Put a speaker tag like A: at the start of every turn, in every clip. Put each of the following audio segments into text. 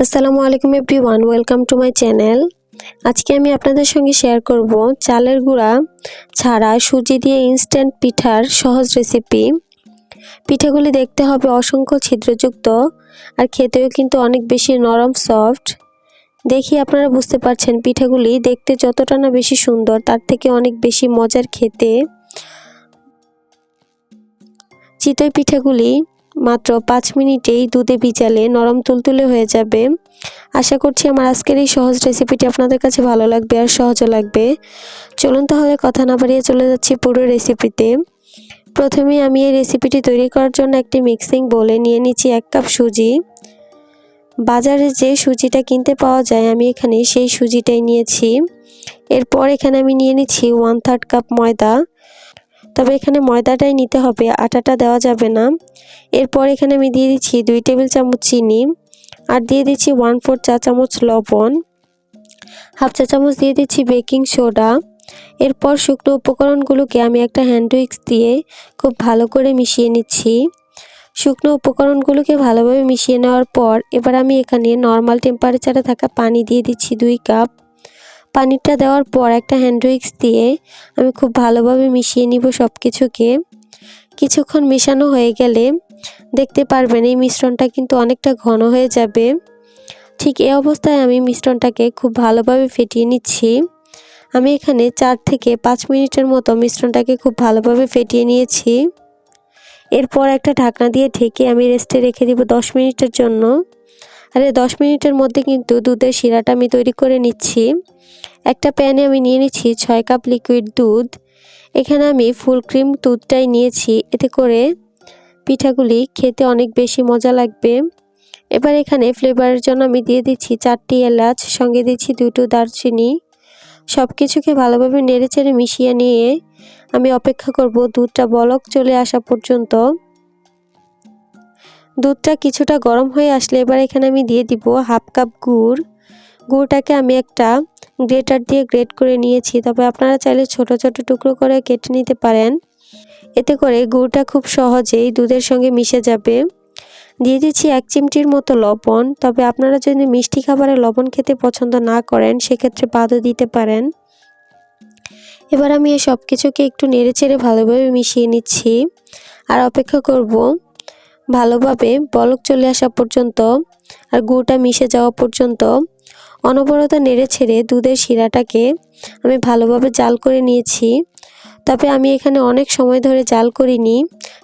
A: আসসালামু আলাইকুম everyone, welcome to my channel. আজকে আমি আপনাদের সঙ্গে শেয়ার করব চালের গুঁড়া ছাড়া সুজি দিয়ে ইনস্ট্যান্ট পিঠার সহজ রেসিপি। পিঠাগুলি দেখতে হবে অসংখ্য ছিদ্রযুক্ত আর খেতেও কিন্তু অনেক বেশি নরম সফট। দেখি আপনারা বুঝতে পারছেন পিঠাগুলি দেখতে যতটা না বেশি সুন্দর তার থেকে অনেক বেশি মজার খেতে। চিতই পিঠাগুলি মাত্র 5 মিনিটেই দুধে ভিজালে নরম তুলতুলে হয়ে যাবে। আশা করছি আমার আজকের এই সহজ রেসিপিটি আপনাদের কাছে ভালো লাগবে আর সহজও লাগবে। চলুন তাহলে কথা না বাড়িয়ে চলে যাচ্ছি পুরো রেসিপিতে। প্রথমে আমি এই রেসিপিটি তৈরি করার জন্য একটি মিক্সিং বোলে নিয়ে নিচ্ছি 1 কাপ সুজি। বাজারে যে সুজিটা কিনতে পাওয়া যায় আমি এখানে সেই সুজিটাই নিয়েছি। এরপর এখানে আমি নিয়ে নিচ্ছি 1/3 কাপ ময়দা। তবে এখানে ময়দাটাই নিতে হবে, আটাটা দেওয়া যাবে না। এরপর এখানে আমি দিয়ে দিচ্ছি 2 টেবিল চামচ চিনি আর দিয়ে দিচ্ছি 1/4 চা চামচ লবণ, হাফ চা চামচ দিয়ে দিচ্ছি বেকিং সোডা। এরপর শুকনো উপকরণগুলোকে আমি একটা হ্যান্ড উইক্স দিয়ে খুব ভালো করে মিশিয়ে নিচ্ছি। শুকনো উপকরণগুলোকে ভালোভাবে মিশিয়ে নেওয়ার পর এবার আমি এখানে নর্মাল টেম্পারেচারে থাকা পানি দিয়ে দিচ্ছি 2 কাপ। পানিটা দেওয়ার পর একটা হ্যান্ড উইক্স দিয়ে আমি খুব ভালোভাবে মিশিয়ে নিব সব কিছুকে। কিছুক্ষণ মেশানো হয়ে গেলে দেখতে পারবেন এই মিশ্রণটা কিন্তু অনেকটা ঘন হয়ে যাবে। ঠিক এই অবস্থায় আমি মিশ্রণটাকে খুব ভালোভাবে ফেটিয়ে নিচ্ছি। আমি এখানে 4 থেকে 5 মিনিটের মতো মিশ্রণটাকে খুব ভালোভাবে ফেটিয়ে নিয়েছি। এরপর একটা ঢাকনা দিয়ে ঢেকে আমি রেস্টে রেখে দিব 10 মিনিটের জন্য। আর এই 10 মিনিটের মধ্যে কিন্তু দুধের শিরাটা আমি তৈরি করে নিচ্ছি। একটা প্যানে আমি নিয়ে নিচ্ছি 6 কাপ লিকুইড দুধ। এখানে আমি ফুল ক্রিম দুধটাই নিয়েছি, এতে করে পিঠাগুলি খেতে অনেক বেশি মজা লাগবে। এবার এখানে ফ্লেভারের জন্য আমি দিয়ে দিচ্ছি 4টি এলাচ, সঙ্গে দিচ্ছি 2টো দারচিনি। সব কিছুকে ভালোভাবে নেড়েচেড়ে মিশিয়ে নিয়ে আমি অপেক্ষা করব দুধটা বলক চলে আসা পর্যন্ত। দুধটা কিছুটা গরম হয়ে আসলে এবার এখানে আমি দিয়ে দিব হাফ কাপ গুড়। গুড়টাকে আমি একটা গ্রেটার দিয়ে গ্রেট করে নিয়েছি, তবে আপনারা চাইলে ছোট ছোট টুকরো করে কেটে নিতে পারেন। এতে করে গুড়টা খুব সহজেই দুধের সঙ্গে মিশে যাবে। দিয়ে দিচ্ছি 1 চিমটির মতো লবণ, তবে আপনারা যদি মিষ্টি খাবারে লবণ খেতে পছন্দ না করেন সেক্ষেত্রে বাদও দিতে পারেন। এবার আমি এই সব কিছুকে একটু নেড়েচেড়ে ভালোভাবে মিশিয়ে নিচ্ছি আর অপেক্ষা করব ভালোভাবে বলক চলে আসা পর্যন্ত আর গুড়টা মিশে যাওয়া পর্যন্ত। অনবরত নেড়েচেড়ে দুধের শিরাটাকে আমি ভালোভাবে জাল করে নিয়েছি। তবে আমি এখানে অনেক সময় ধরে জাল করিনি,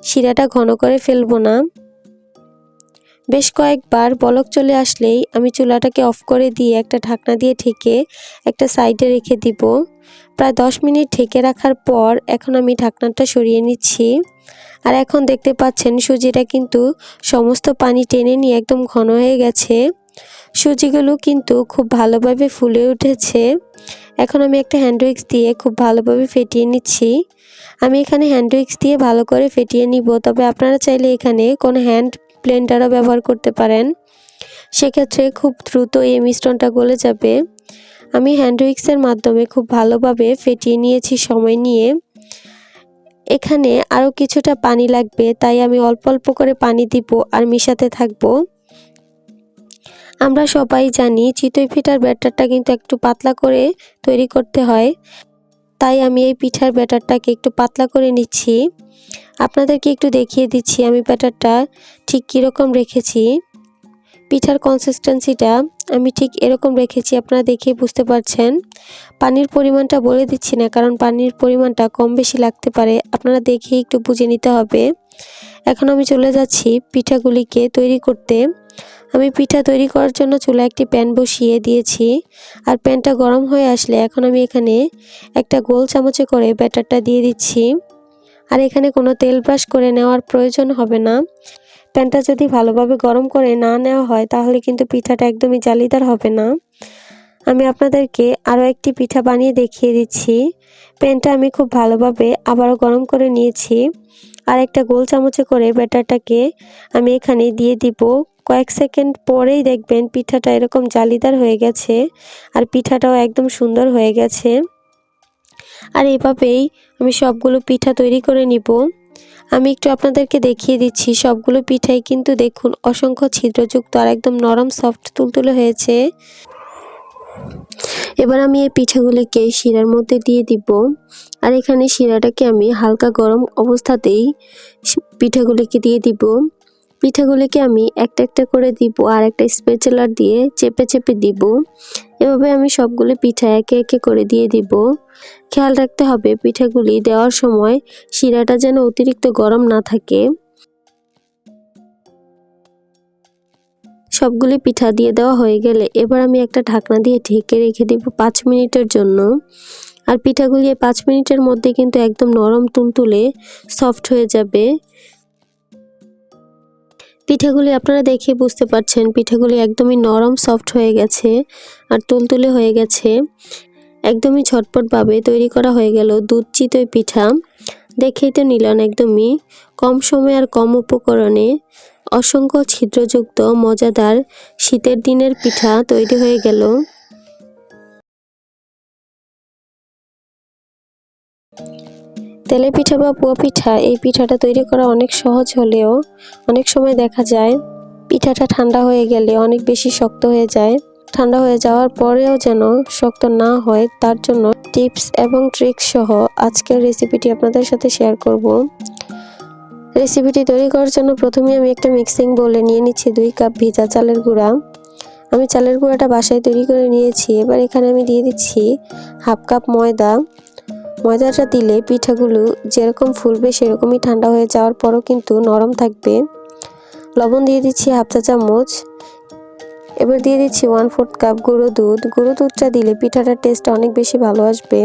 A: শিরাটা ঘন করে ফেলবো না। বেশ কয়েকবার বলক চলে আসলেই আমি চুলাটাকে অফ করে দিয়ে একটা ঢাকনা দিয়ে ঢেকে একটা সাইডে রেখে দিব। প্রায় 10 মিনিট ঢেকে রাখার পর এখন আমি ঢাকনাটা সরিয়ে নিচ্ছি। আর এখন দেখতে পাচ্ছেন সুজিটা কিন্তু সমস্ত পানি টেনে নিয়ে একদম ঘন হয়ে গেছে। সুজিগুলো কিন্তু খুব ভালোভাবে ফুলে উঠেছে। এখন আমি একটা হ্যান্ড উইক্স দিয়ে খুব ভালোভাবে ফেটিয়ে নিচ্ছি। আমি এখানে হ্যান্ড উইক্স দিয়ে ভালো করে ফেটিয়ে নিব, তবে আপনারা চাইলে এখানে কোনো হ্যান্ড ব্লেন্ডারও ব্যবহার করতে পারেন, সেক্ষেত্রে খুব দ্রুত এই মিশ্রণটা গলে যাবে। আমি হ্যান্ড উইক্সের মাধ্যমে খুব ভালোভাবে ফেটিয়ে নিয়েছি সময় নিয়ে। এখানে আরও কিছুটা পানি লাগবে, তাই আমি অল্প অল্প করে পানি দিব আর মিশাতে থাকবো। আমরা সবাই জানি চিতই পিঠার ব্যাটারটা কিন্তু একটু পাতলা করে তৈরি করতে হয়, তাই আমি এই পিঠার ব্যাটারটাকে একটু পাতলা করে নিচ্ছি। আপনাদেরকে একটু দেখিয়ে দিচ্ছি আমি ব্যাটারটা ঠিক কীরকম রেখেছি। পিঠার কনসিস্টেন্সিটা আমি ঠিক এরকম রেখেছি, আপনারা দেখেই বুঝতে পারছেন। পানির পরিমাণটা বলে দিচ্ছি না, কারণ পানির পরিমাণটা কম বেশি লাগতে পারে, আপনারা দেখেই একটু বুঝে নিতে হবে। এখন আমি চলে যাচ্ছি পিঠাগুলিকে তৈরি করতে। আমি পিঠা তৈরি করার জন্য চুলায় একটি প্যান বসিয়ে দিয়েছি আর প্যানটা গরম হয়ে আসলে এখন আমি এখানে একটা গোল চামচে করে ব্যাটারটা দিয়ে দিচ্ছি। আর এখানে কোনো তেল ব্রাশ করে নেওয়ার প্রয়োজন হবে না। প্যানটা যদি ভালোভাবে গরম করে না নেওয়া হয় তাহলে কিন্তু পিঠাটা একদমই জালিদার হবে না। আমি আপনাদেরকে আরও একটি পিঠা বানিয়ে দেখিয়ে দিচ্ছি। প্যানটা আমি খুব ভালোভাবে আবারও গরম করে নিয়েছি আর একটা গোল চামচে করে ব্যাটারটাকে আমি এখানে দিয়ে দিব। কয়েক সেকেন্ড পরেই দেখবেন পিঠাটা এরকম জালিদার হয়ে গেছে আর পিঠাটাও একদম সুন্দর হয়ে গেছে। আর এইভাবেই আমি সবগুলো পিঠা তৈরি করে নিব। আমি একটু আপনাদেরকে দেখিয়ে দিচ্ছি, সবগুলো পিঠাই কিন্তু দেখুন অসংখ্য ছিদ্রযুক্ত আর একদম নরম সফট তুলতুলে হয়েছে। এবার আমি এই পিঠাগুলিকে শিরার মধ্যে দিয়ে দিব। আর এখানে শিরাটাকে আমি হালকা গরম অবস্থাতেই পিঠাগুলিকে দিয়ে দিব। পিঠাগুলিকে আমি একটা একটা করে দিব আর একটা স্প্যাচুলার দিয়ে চেপে চেপে দিব। এভাবে আমি সবগুলো পিঠা একে একে করে দিয়ে দিব। খেয়াল রাখতে হবে পিঠাগুলি দেওয়ার সময় শিরাটা যেন অতিরিক্ত গরম না থাকে। সবগুলি পিঠা দিয়ে দেওয়া হয়ে গেলে এবার আমি একটা ঢাকনা দিয়ে ঢেকে রেখে দিব 5 মিনিটের জন্য। আর পিঠাগুলি 5 মিনিটের মধ্যে কিন্তু একদম নরম তুলতুলে সফট হয়ে যাবে। পিঠাগুলি আপনারা দেখে বুঝতে পারছেন পিঠাগুলি একদমই নরম সফট হয়ে গেছে আর তুলতুলে হয়ে গেছে। একদমই ঝটপটভাবে তৈরি করা হয়ে গেল দুধ চিতই পিঠা। দেখেই তো নিলেন একদমই কম সময় আর কম উপকরণে অসংখ্য ছিদ্রযুক্ত মজাদার শীতের দিনের পিঠা তৈরি হয়ে গেল। তেলে পিঠা বা পুয়া পিঠা, এই পিঠাটা তৈরি করা অনেক সহজ হলেও অনেক সময় দেখা যায় পিঠাটা ঠান্ডা হয়ে গেলে অনেক বেশি শক্ত হয়ে যায়। ঠান্ডা হয়ে যাওয়ার পরেও যেন শক্ত না হয় তার জন্য টিপস এবং ট্রিক্স সহ আজকের রেসিপিটি আপনাদের সাথে শেয়ার করব। রেসিপিটি তৈরি করার জন্য প্রথমে আমি একটা মিক্সিং বোলে নিয়ে নিচ্ছি 2 কাপ ভিজা চালের গুঁড়া। আমি চালের গুঁড়াটা বাসায় তৈরি করে নিয়েছি। এবার এখানে আমি দিয়ে দিচ্ছি হাফ কাপ ময়দা। ময়দাটা দিলে পিঠাগুলো যেরকম ফুলবে সেরকমই ঠান্ডা হয়ে যাওয়ার পরও কিন্তু নরম থাকবে। লবণ দিয়ে দিচ্ছি হাফ চা চামচ। এবার দিয়ে দিচ্ছি 1/4 কাপ গুঁড়ো দুধ। গুঁড়ো দুধটা দিলে পিঠাটার টেস্ট অনেক বেশি ভালো আসবে।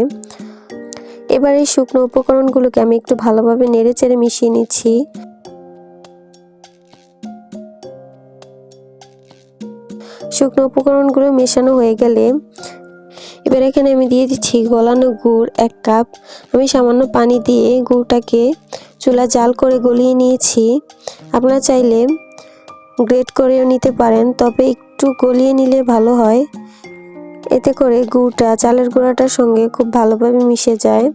A: এবার এই শুকনো উপকরণগুলোকে আমি একটু ভালোভাবে নেড়েচেড়ে মিশিয়ে নিচ্ছি। শুকনো উপকরণগুলো মেশানো হয়ে গেলে এবার এখানে আমি দিয়ে দিচ্ছি গলানো গুড় 1 কাপ। আমি সামান্য পানি দিয়ে গুড়টাকে চুলা জাল করে গলিয়ে নিয়েছি। আপনারা চাইলে গ্রেট করেও নিতে পারেন, তবে একটু গলিয়ে নিলে ভালো হয়। এতে করে গুড়টা চালের গুঁড়াটার সঙ্গে খুব ভালোভাবে মিশে যায়।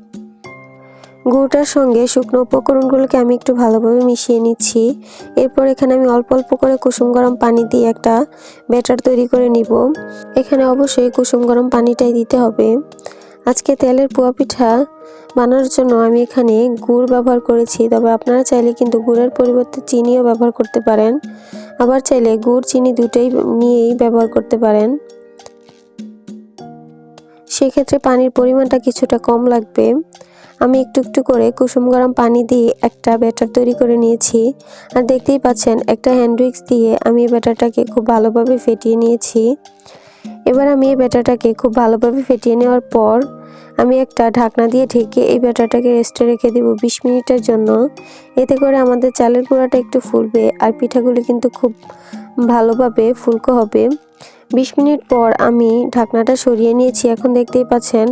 A: গুড়টার সঙ্গে শুকনো উপকরণগুলোকে আমি একটু ভালোভাবে মিশিয়ে নিচ্ছি। এরপর এখানে আমি অল্প অল্প করে কুসুম গরম পানি দিয়ে একটা ব্যাটার তৈরি করে নিব। এখানে অবশ্যই কুসুম গরম পানিটাই দিতে হবে। আজকে তেলের পুয়া পিঠা বানানোর জন্য আমি এখানে গুড় ব্যবহার করেছি, তবে আপনারা চাইলে কিন্তু গুড়ের পরিবর্তে চিনিও ব্যবহার করতে পারেন। আবার চাইলে গুড় চিনি দুটোই নিয়েই ব্যবহার করতে পারেন। সেক্ষেত্রে পানির পরিমাণটা কিছুটা কম লাগবে। আমি একটু একটু করে কুসুম গরম পানি দিয়ে একটা ব্যাটার তৈরি করে নিয়েছি। আর দেখতেই পাচ্ছেন একটা হ্যান্ড উইক্স দিয়ে আমি এই ব্যাটারটাকে খুব ভালোভাবে ফেটিয়ে নিয়েছি। এবার আমি এই ব্যাটারটাকে খুব ভালোভাবে ফেটিয়ে নেওয়ার পর আমি একটা ঢাকনা দিয়ে ঢেকে এই ব্যাটারটাকে রেস্টে রেখে দেব 20 মিনিটের জন্য। এতে করে আমাদের চালের গুঁড়াটা একটু ফুলবে আর পিঠাগুলি কিন্তু খুব ভালোভাবে ফুলকো হবে। 20 মিনিট পর আমি ঢাকনাটা সরিয়ে নিয়েছি। এখন দেখতেই পাচ্ছেন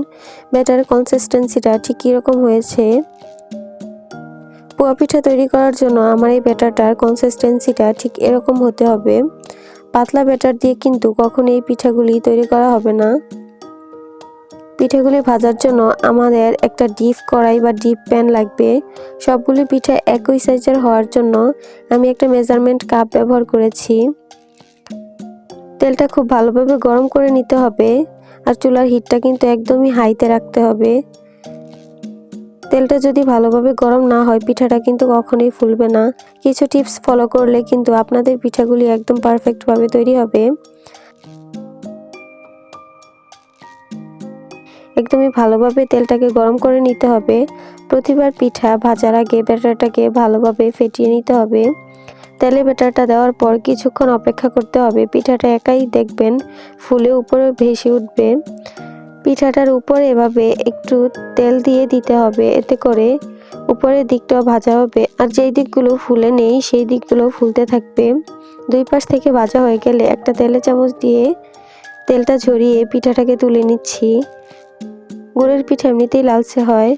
A: ব্যাটারের কনসিস্টেন্সিটা ঠিক কীরকম হয়েছে। পোয়া পিঠা তৈরি করার জন্য আমার এই ব্যাটারটার কনসিস্টেন্সিটা ঠিক এরকম হতে হবে। পাতলা ব্যাটার দিয়ে কিন্তু কখনো এই পিঠাগুলি তৈরি করা হবে না। পিঠাগুলি ভাজার জন্য আমাদের একটা ডিপ কড়াই বা ডিপ প্যান লাগবে। সবগুলি পিঠা একই সাইজের হওয়ার জন্য আমি একটা মেজারমেন্ট কাপ ব্যবহার করেছি। তেলটা খুব ভালোভাবে গরম করে নিতে হবে আর চুলার হিটটা কিন্তু একদমই হাইতে রাখতে হবে। তেলটা যদি ভালোভাবে গরম না হয় পিঠাটা কিন্তু কখনোই ফুলবে না। কিছু টিপস ফলো করলে কিন্তু আপনাদের পিঠাগুলি একদম পারফেক্টভাবে তৈরি হবে। একদমই ভালোভাবে তেলটাকে গরম করে নিতে হবে। প্রতিবার পিঠা ভাজার আগে ব্যাটারটাকে ভালোভাবে ফেটিয়ে নিতে হবে। তেলে ব্যাটারটা দেওয়ার পর কিছুক্ষণ অপেক্ষা করতে হবে। পিঠাটা একাই দেখবেন ফুলে উপরে ভেসে উঠবে। পিঠাটার উপরে এভাবে একটু তেল দিয়ে দিতে হবে, এতে করে উপরের দিকটাও ভাজা হবে আর যেই দিকগুলো ফুলে নেই সেই দিকগুলো ফুলতে থাকবে। দুই পাশ থেকে ভাজা হয়ে গেলে একটা তেলের চামচ দিয়ে তেলটা ঝরিয়ে পিঠাটাকে তুলে নিচ্ছি। গুড়ের পিঠা এমনিতেই লালচে হয়।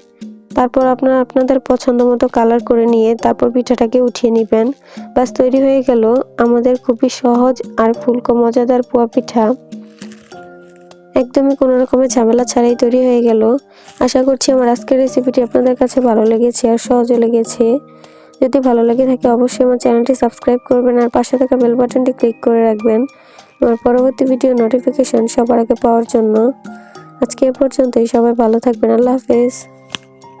A: তারপর আপনারা আপনাদের পছন্দ মতো কালার করে নিয়ে তারপর পিঠাটাকে উঠিয়ে নেবেন। বাস তৈরি হয়ে গেল আমাদের খুবই সহজ আর ফুলকো মজাদার পোয়া পিঠা। একদমই কোনো রকমের ঝামেলা ছাড়াই তৈরি হয়ে গেল। আশা করছি আমার আজকের রেসিপিটি আপনাদের কাছে ভালো লেগেছে আর সহজও লেগেছে। যদি ভালো লেগে থাকে অবশ্যই আমার চ্যানেলটি সাবস্ক্রাইব করবেন আর পাশে থাকা বেল বাটনটি ক্লিক করে রাখবেন আমার পরবর্তী ভিডিও নোটিফিকেশন সবার আগে পাওয়ার জন্য। আজকে এ পর্যন্তই, সবাই ভালো থাকবেন। আল্লাহ হাফেজ।